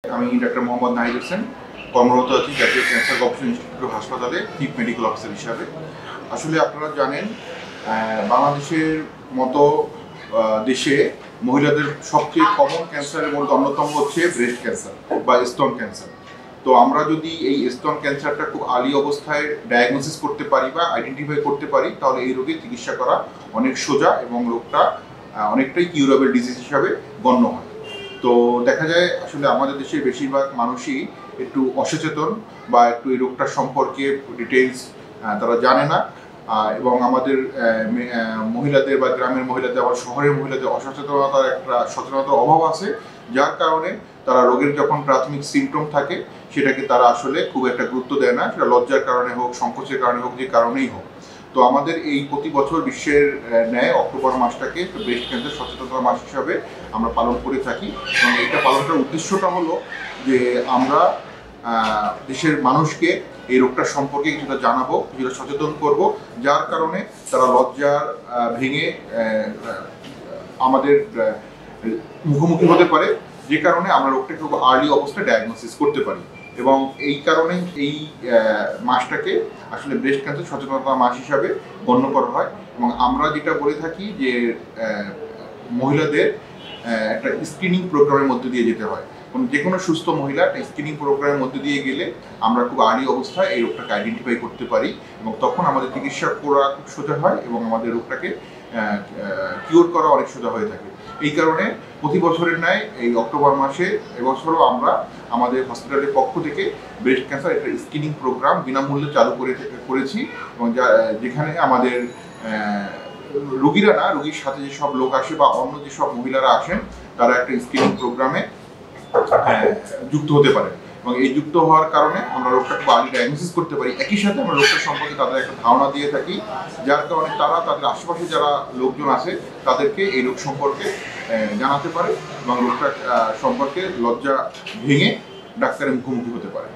আমি ডাক্তার মোহাম্মদ নাহিদ হোসেন, কর্মরত আছি জাতীয় ক্যান্সার গবেষণা ইনস্টিটিউট হাসপাতালে চিফ মেডিকেল অফিসার হিসাবে। আসলে আপনারা জানেন, বাংলাদেশের মতো দেশে মহিলাদের সবচেয়ে কমন ক্যান্সারের মধ্যে অন্যতম হচ্ছে ব্রেস্ট ক্যান্সার বা স্তন ক্যান্সার। তো আমরা যদি এই স্তন ক্যান্সারটা খুব আর্লি অবস্থায় ডায়াগনোসিস করতে পারি বা আইডেন্টিফাই করতে পারি, তাহলে এই রোগের চিকিৎসা করা অনেক সোজা এবং রোগটা অনেকটাই কিউরেবল ডিজিজ হিসাবে গণ্য হয়। তো দেখা যায় আসলে আমাদের দেশের বেশিরভাগ মানুষই একটু অসচেতন বা একটু এই রোগটার সম্পর্কে ডিটেইলস তারা জানে না, এবং আমাদের মহিলাদের বা গ্রামের মহিলাদের আবার শহরের মহিলাদের সচেতনতার অভাব আছে, যার কারণে তারা রোগের যখন প্রাথমিক সিমটম থাকে সেটাকে তারা আসলে খুব একটা গুরুত্ব দেয় না, সেটা লজ্জার কারণে হোক, সংকোচের কারণে হোক, যে কারণেই হোক। তো আমাদের এই প্রতি বছর বিশ্বের ন্যায় অক্টোবর মাসটাকে ব্রেস্ট ক্যান্সার সচেতনতা মাস হিসাবে আমরা পালন করে থাকি, এবং এটা পালন করার উদ্দেশ্যটা হলো যে আমরা দেশের মানুষকে এই রোগটার সম্পর্কে কিছুটা জানাবো, কিছুটা সচেতন করব, যার কারণে তারা লজ্জার ভেঙে আমাদের মুখোমুখি হতে পারে, যে কারণে আমরা রোগটাকে খুব আর্লি অবস্থায় ডায়াগনোসিস করতে পারি। এবং এই কারণে এই মাসটাকে আসলে ব্রেস্ট ক্যান্সার সচেতনতা মাস হিসাবে গণ্য করা হয়। এবং আমরা যেটা বলে থাকি যে মহিলাদের একটা স্ক্রিনিং প্রোগ্রামের মধ্যে দিয়ে যেতে হয়, যে কোনো সুস্থ মহিলা একটা স্ক্রিনিং প্রোগ্রামের মধ্যে দিয়ে গেলে আমরা খুব আর্লি অবস্থায় এই রোগটাকে আইডেন্টিফাই করতে পারি, এবং তখন আমাদের চিকিৎসা করা খুব সোজা হয় এবং আমাদের রোগটাকে কিওর করা অনেক সোজা হয়ে থাকে। এই কারণে প্রতি বছরের ন্যায় এই অক্টোবর মাসে এবছরও আমরা আমাদের হসপিটালের পক্ষ থেকে ব্রেস্ট ক্যান্সার একটা স্ক্রিনিং প্রোগ্রাম বিনামূল্যে চালু করেছি, এবং যেখানে আমাদের রোগীরা না, রোগীর সাথে যেসব লোক আসে বা অন্য যেসব মহিলারা আসেন, তারা একটা স্ক্রিনিং প্রোগ্রামে যুক্ত হতে পারে, এবং এই যুক্ত হওয়ার কারণে আমরা রোগটা খুব আর্লি ডায়াগনোসিস করতে পারি। একই সাথে আমরা রোগটা সম্পর্কে তাদের একটা ধারণা দিয়ে থাকি, যার কারণে তারা তাদের আশেপাশে যারা লোকজন আছে তাদেরকে এই রোগ সম্পর্কে জানাতে পারে এবং রোগটা সম্পর্কে লজ্জা ভেঙে ডাক্তারের মুখোমুখি হতে পারে।